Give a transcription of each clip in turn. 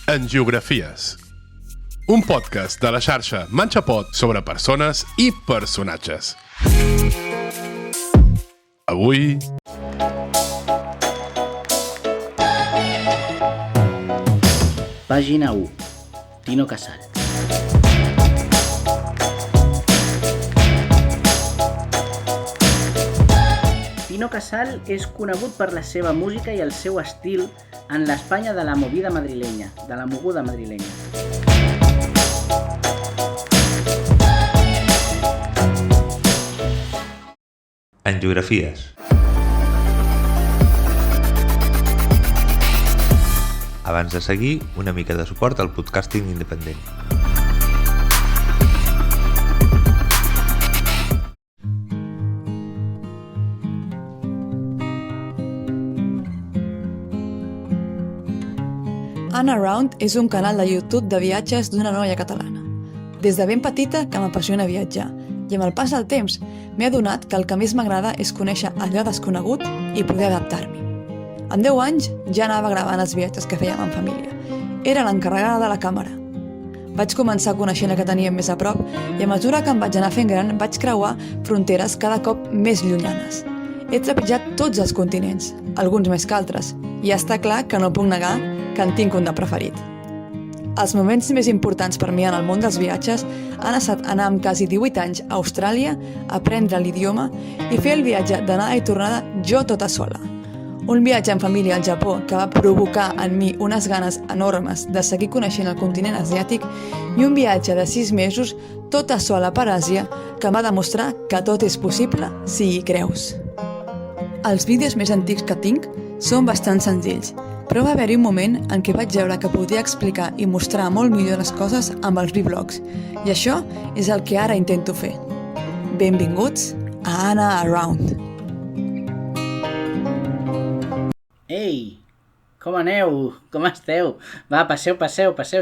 En Geografies, un podcast de la xarxa Manxapod sobre persones i personatges. Avui... Pàgina 1. Tino Casal. Tino Casal és conegut per la seva música i el seu estil en l'Espanya de la movida madrilenya, de la moguda madrilenya. En Geografies. Abans de seguir, una mica de suport al podcasting independent. Anna Round és un canal de YouTube de viatges d'una noia catalana. Des de ben petita que m'apassiona viatjar i amb el pas del temps m'he adonat que el que més m'agrada és conèixer allò desconegut i poder adaptar-m'hi. Amb 10 anys ja anava gravant els viatges que fèiem en família. Era l'encarregada de la càmera. Vaig començar coneixent el que teníem més a prop i a mesura que em vaig anar fent gran vaig creuar fronteres cada cop més llunyanes. He trepitjat tots els continents, alguns més que altres, i està clar que no puc negar que en tinc un de preferit. Els moments més importants per mi en el món dels viatges han estat anar amb quasi 18 anys a Austràlia, aprendre l'idioma i fer el viatge d'anada i tornada jo tota sola. Un viatge en família al Japó que va provocar en mi unes ganes enormes de seguir coneixent el continent asiàtic i un viatge de 6 mesos tota sola per Àsia que em va demostrar que tot és possible si hi creus. Els vídeos més antics que tinc són bastant senzills, però va haver-hi un moment en què vaig veure que podia explicar i mostrar molt millor les coses amb els vlogs, i això és el que ara intento fer. Benvinguts a Anna Around. Ei, com aneu? Com esteu? Va, passeu,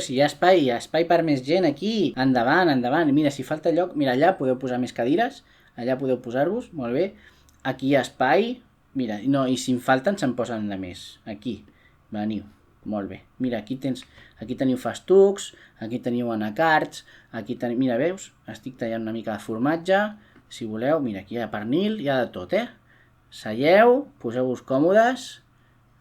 si hi ha espai per més gent aquí. Endavant. Mira, si falta lloc, mira, allà podeu posar més cadires, allà podeu posar-vos, molt bé. Aquí hi ha espai, mira, no, i si en falten se'n posen de més, aquí. Veniu, molt bé. Mira, aquí teniu festucs, aquí teniu anacards, mira, veus? Estic tallant una mica de formatge, si voleu, mira, aquí hi ha pernil, hi ha de tot, Seieu, poseu-vos còmodes,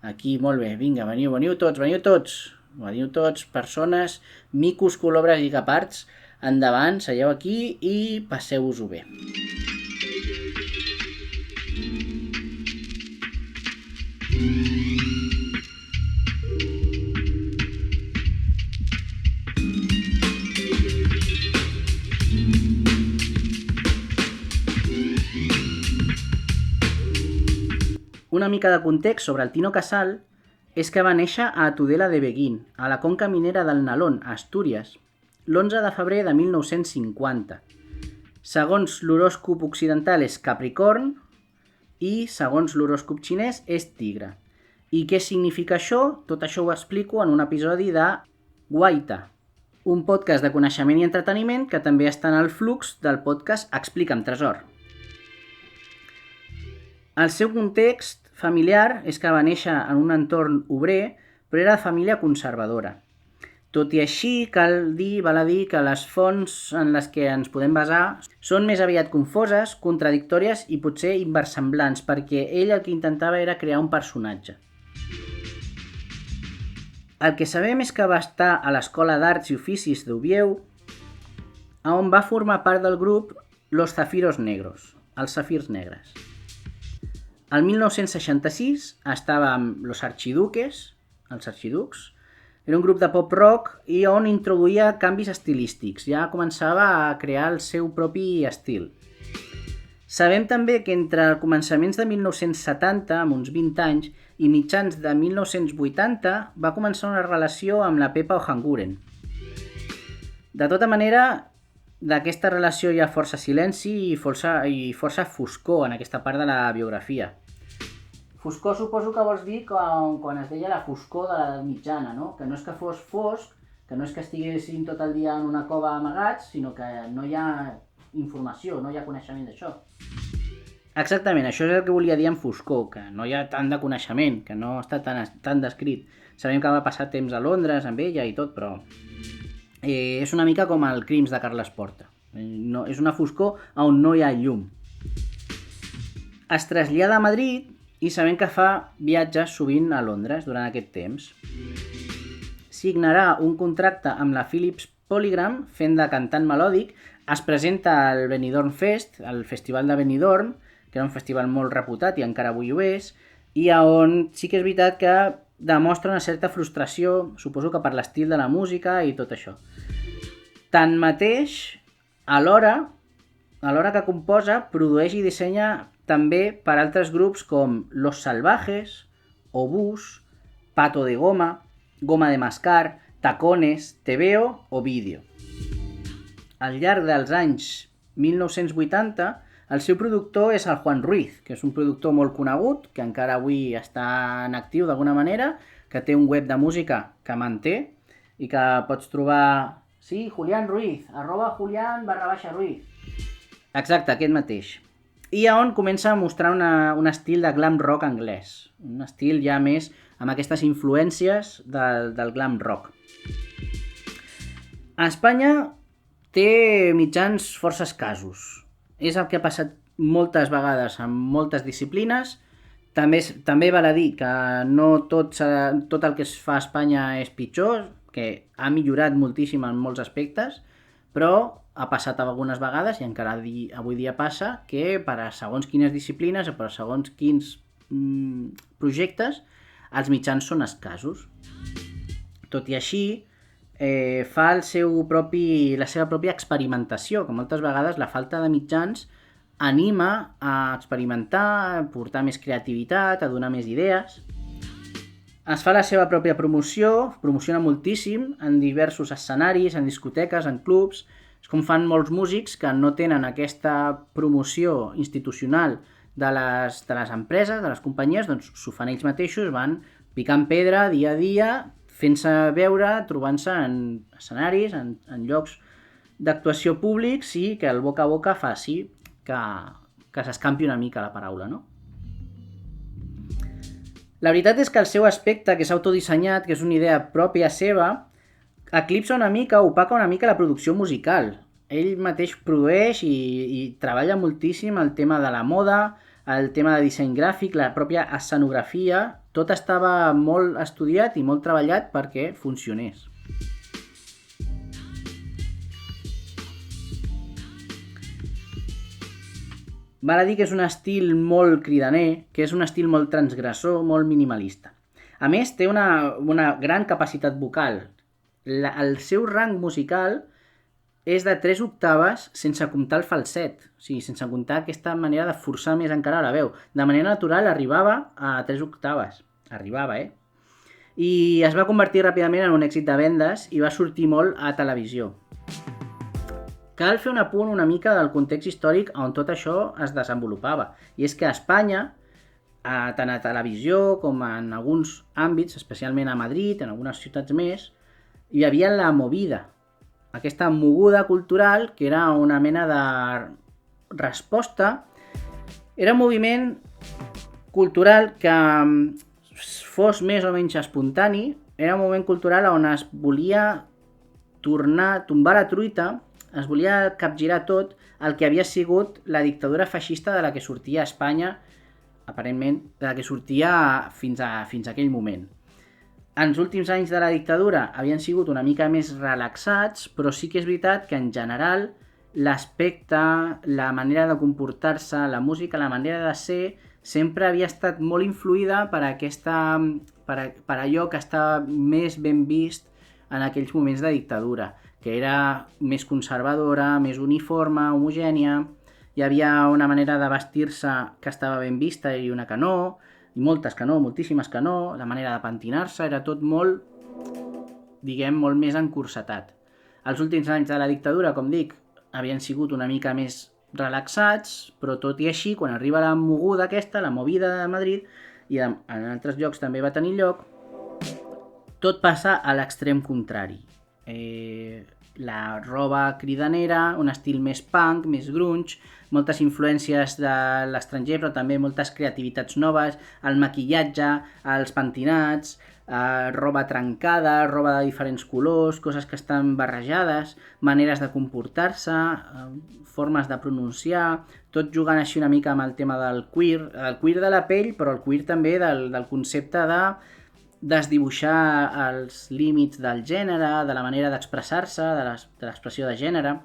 aquí, molt bé, vinga, veniu tots, persones, micos, colobres i capards, endavant, seieu aquí i passeu-vos-ho bé. Una mica de context sobre el Tino Casal és que va néixer a Tudela de Beguín, a la conca minera del Nalón, a Astúries, l'11 de febrer de 1950. Segons l'horòscop occidental és Capricorn i segons l'horòscop xinès és Tigre. I què significa això? Tot això ho explico en un episodi de Guaita, un podcast de coneixement i entreteniment que també està en el flux del podcast Explica'm Tresor. El seu context familiar és que va néixer en un entorn obrer, però era de família conservadora. Tot i així, val a dir que les fonts en les que ens podem basar són més aviat confoses, contradictòries i potser inversemblants, perquè ell el que intentava era crear un personatge. El que sabem és que va estar a l'Escola d'Arts i Oficis d'Oviedo, on va formar part del grup Los Zafiros Negros, els Safirs Negres. El 1966 estava amb Los Archiduques, els Arxiducs. Era un grup de pop-rock i on introduïa canvis estilístics. Ja començava a crear el seu propi estil. Sabem també que entre començaments de 1970, amb uns 20 anys, i mitjans de 1980, va començar una relació amb la Pepa Ojanguren. De tota manera, d'aquesta relació hi ha força silenci i força foscor en aquesta part de la biografia. Foscor suposo que vols dir quan es deia la foscor de l'edat mitjana, no? Que no és que fos fosc, que no és que estiguessin tot el dia en una cova amagats, sinó que no hi ha informació, no hi ha coneixement d'això. Exactament, això és el que volia dir en foscor, que no hi ha tant de coneixement, que no està tan descrit. Sabem que va passar temps a Londres amb ella i tot, però és una mica com el Crims de Carles Porta. No, és una foscor on no hi ha llum. Es trasllada a Madrid i sabem que fa viatges sovint a Londres durant aquest temps. Signarà un contracte amb la Philips Polygram fent de cantant melòdic, es presenta al Benidorm Fest, al Festival de Benidorm, que era un festival molt reputat i encara avui ho és, i on sí que és veritat que demostra una certa frustració, suposo que per l'estil de la música i tot això. Tanmateix, alhora que composa, produeix i dissenya també per altres grups com Los Salvajes, Obús, Pato de Goma, Goma de Mascar, Tacones, Tebeo o Vídeo. Al llarg dels anys 1980, el seu productor és el Juan Ruiz, que és un productor molt conegut, que encara avui està en actiu d'alguna manera, que té un web de música que manté i que pots trobar... Sí, Julián Ruiz, @Julián_Ruiz. Exacte, aquest mateix. I on comença a mostrar un estil de glam rock anglès. Un estil ja més amb aquestes influències del glam rock. A Espanya té mitjans força escassos. És el que ha passat moltes vegades amb moltes disciplines. També val a dir que no tot el que es fa a Espanya és pitjor, que ha millorat moltíssim en molts aspectes, però ha passat algunes vegades, i encara avui dia passa, que per a segons quines disciplines o per a segons quins projectes els mitjans són escassos. Tot i així, fa la seva pròpia experimentació, que moltes vegades la falta de mitjans anima a experimentar, a portar més creativitat, a donar més idees. Es fa la seva pròpia promoció, promociona moltíssim en diversos escenaris, en discoteques, en clubs. És com fan molts músics que no tenen aquesta promoció institucional de les empreses, de les companyies, doncs s'ho fan ells mateixos, van picant pedra dia a dia, fent-se veure, trobant-se en escenaris, en llocs d'actuació públics, i que el boca a boca faci que s'escampi una mica la paraula, no? La veritat és que el seu aspecte, que és autodissenyat, que és una idea pròpia seva, eclipsa una mica, opaca una mica la producció musical. Ell mateix produeix i treballa moltíssim el tema de la moda, el tema de disseny gràfic, la pròpia escenografia. Tot estava molt estudiat i molt treballat perquè funcionés. Val a dir que és un estil molt cridaner, que és un estil molt transgressor, molt minimalista. A més, té una gran capacitat vocal. El seu rang musical és de 3 octaves sense comptar el falset, o sigui, sense comptar aquesta manera de forçar més encara la veu. De manera natural arribava a 3 octaves. Arribava, I es va convertir ràpidament en un èxit de vendes i va sortir molt a televisió. Cal fer un apunt una mica del context històric on tot això es desenvolupava. I és que a Espanya, tant a televisió com en alguns àmbits, especialment a Madrid, en algunes ciutats més, hi havia la movida, aquesta moguda cultural que era una mena de resposta. Era un moviment cultural que fos més o menys espontani, era un moviment cultural on es volia tombar la truita, es volia capgirar tot el que havia sigut la dictadura feixista de la que sortia Espanya, aparentment, de la que sortia fins a aquell moment. En els últims anys de la dictadura havien sigut una mica més relaxats, però sí que és veritat que en general l'aspecte, la manera de comportar-se, la música, la manera de ser, sempre havia estat molt influïda per allò que estava més ben vist en aquells moments de dictadura, que era més conservadora, més uniforme, homogènia. Hi havia una manera de vestir-se que estava ben vista i una que no, i moltes que no, moltíssimes que no. La manera de pentinar-se era tot molt, molt més encursetat. Els últims anys de la dictadura, com dic, havien sigut una mica més relaxats, però tot i així, quan arriba la moguda aquesta, la movida de Madrid, i en altres llocs també va tenir lloc, tot passa a l'extrem contrari. la roba cridanera, un estil més punk, més grunge, moltes influències de l'estranger, però també moltes creativitats noves, el maquillatge, els pentinats, roba trencada, roba de diferents colors, coses que estan barrejades, maneres de comportar-se, formes de pronunciar, tot jugant així una mica amb el tema del queer de la pell, però el queer també del concepte de desdibuixar els límits del gènere, de la manera d'expressar-se, de l'expressió de gènere.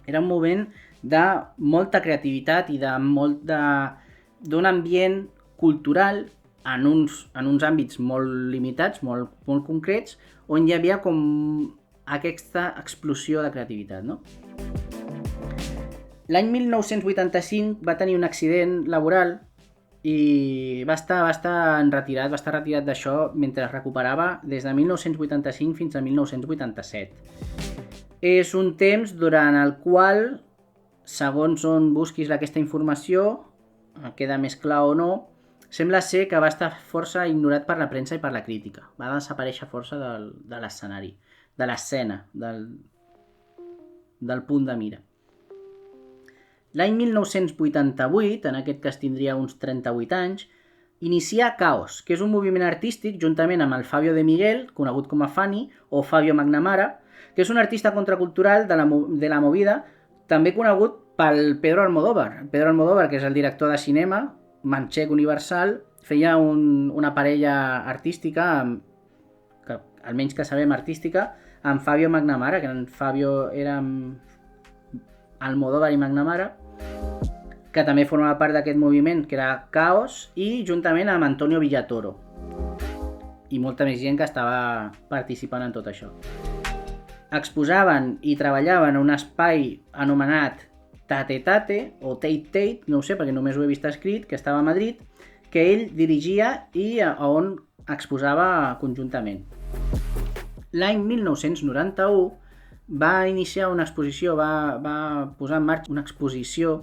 Era un moment de molta creativitat i d'un ambient cultural en uns àmbits molt limitats, molt concrets, on hi havia com aquesta explosió de creativitat, no? L'any 1985 va tenir un accident laboral i va estar retirat d'això mentre es recuperava des de 1985 fins a 1987. És un temps durant el qual, segons on busquis aquesta informació, queda més clar o no, sembla ser que va estar força ignorat per la premsa i per la crítica. Va desaparèixer força de l'escenari, de l'escena, del punt de mira. L'any 1988, en aquest cas tindria uns 38 anys, inicia Caos, que és un moviment artístic juntament amb el Fabio De Miguel, conegut com a Fani, o Fabio McNamara, que és un artista contracultural de la movida, també conegut pel Pedro Almodóvar. Pedro Almodóvar, que és el director de cinema, manxec universal, feia una parella artística, que almenys que sabem artística, amb Fabio McNamara, que Fabio era Almodóvar i McNamara, que també formava part d'aquest moviment, que era Caos, i juntament amb Antonio Villatoro. I molta més gent que estava participant en tot això. Exposaven i treballaven en un espai anomenat Tate Tate, o Tate Tate, no ho sé perquè només ho he vist escrit, que estava a Madrid, que ell dirigia i on exposava conjuntament. L'any 1991 va iniciar una exposició, va posar en marxa una exposició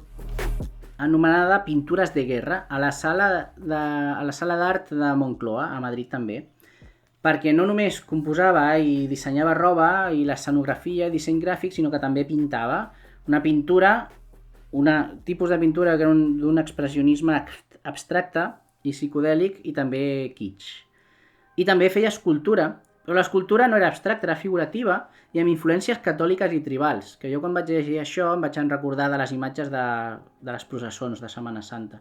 anomenada Pintures de Guerra a la sala d'art de Moncloa, a Madrid també, perquè no només composava i dissenyava roba i l'escenografia i disseny gràfic, sinó que també pintava una pintura, un tipus de pintura que era d'un expressionisme abstracte i psicodèlic i també kitsch. I també feia escultura, però l'escultura no era abstracta, era figurativa i amb influències catòliques i tribals, que jo quan vaig llegir això em vaig recordar de les imatges de les processons de Setmana Santa.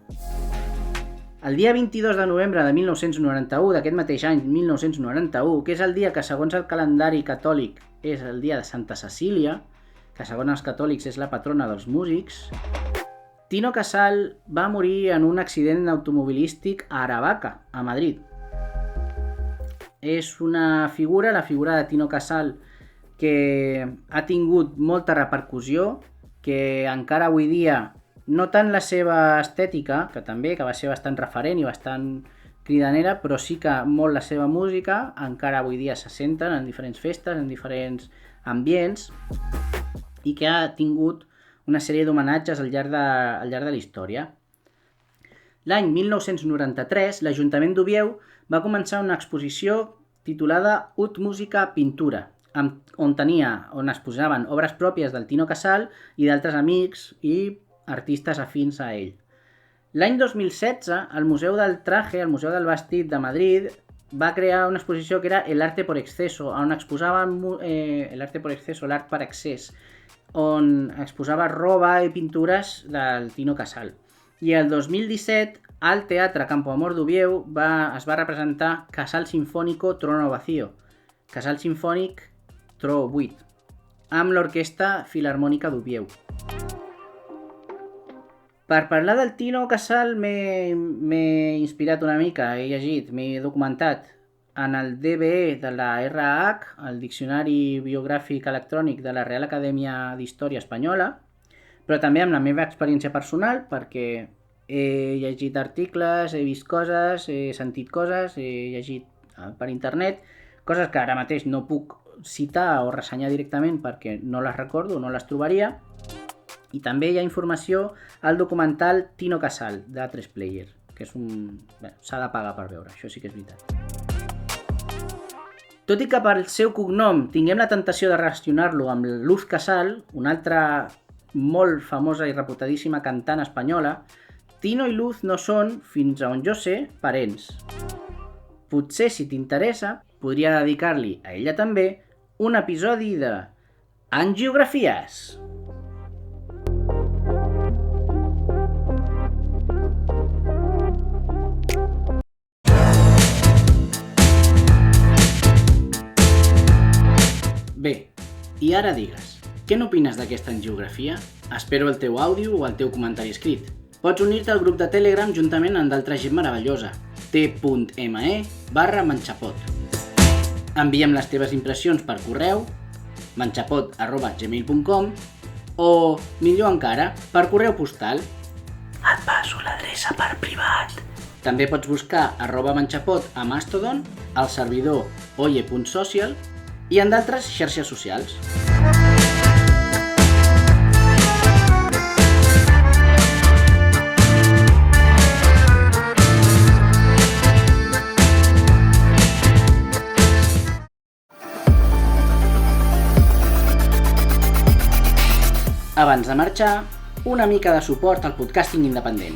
El dia 22 de novembre de 1991, d'aquest mateix any, 1991, que és el dia que segons el calendari catòlic és el dia de Santa Cecília, que segons els catòlics és la patrona dels músics, Tino Casal va morir en un accident automobilístic a Aravaca, a Madrid. És una figura, la figura de Tino Casal, que ha tingut molta repercussió, que encara avui dia, no tant la seva estètica, que també, que va ser bastant referent i bastant cridanera, però sí que molt la seva música, encara avui dia se senten en diferents festes, en diferents ambients, i que ha tingut una sèrie d'homenatges al llarg de la història. L'any 1993, l'Ajuntament d'Oviedo va començar una exposició titulada Ut Música Pintura, on es posaven obres pròpies del Tino Casal i d'altres amics i artistes afins a ell. L'any 2016, el Museu del Traje, el Museu del Vestit de Madrid, va crear una exposició que era El Arte por Exceso, on exposaven l'art per excés, on exposava roba i pintures del Tino Casal. I el 2017, al Teatre Campo Amor d'Oviedo es va representar Casal Sinfónico Trono Vacío, Casal Sinfònic Tro Buit, amb l'Orquestra Filharmònica d'Oviedo. Per parlar del Tino Casal m'he inspirat una mica, he llegit, m'he documentat en el DBE de la RAH, el Diccionari Biogràfic Electrònic de la Real Acadèmia d'Història Espanyola, però també amb la meva experiència personal, perquè he llegit articles, he vist coses, he sentit coses, he llegit per internet, coses que ara mateix no puc citar o ressenyar directament perquè no les recordo, no les trobaria. I també hi ha informació al documental Tino Casal, d'A3 Player, que és s'ha de pagar per veure, això sí que és veritat. Tot i que pel seu cognom tinguem la tentació de relacionar-lo amb Luz Casal, una altra molt famosa i reputadíssima cantant espanyola, Tino i Luz no són, fins a on jo sé, parents. Potser, si t'interessa, podria dedicar-li a ella també un episodi de Angiografies. Bé, i ara digues, què n'opines d'aquesta angiografia? Espero el teu àudio o el teu comentari escrit. Pots unir-te al grup de Telegram juntament amb d'altra gent meravellosa, t.me/manxapot. Enviem les teves impressions per correu, manxapot@gmail.com, o, millor encara, per correu postal. Et passo l'adreça per privat. També pots buscar @manxapot a Mastodon, al servidor oye.social i en d'altres xarxes socials. Abans de marxar, una mica de suport al podcasting independent.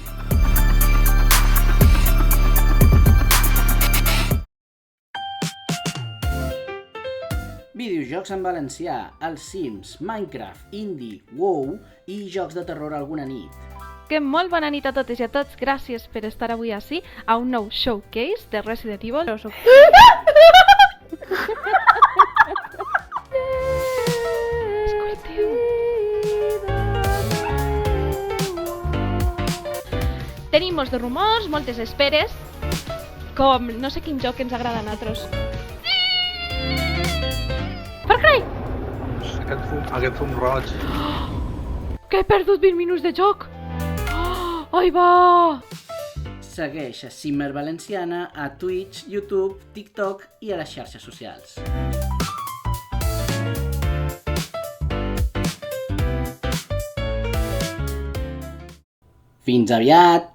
Videojocs en valencià, els Sims, Minecraft, Indie, WoW i jocs de terror alguna nit. Que molt bona nit a totes i a tots. Gràcies per estar avui ací a un nou showcase de Resident Evil. Tenim molts de rumors, moltes esperes, com no sé quin joc ens agrada a nosaltres. Far Cry! Aquest fum roig. Que he perdut 20 minuts de joc! Ai, va! Segueix a Simmer Valenciana a Twitch, YouTube, TikTok i a les xarxes socials. Fins aviat!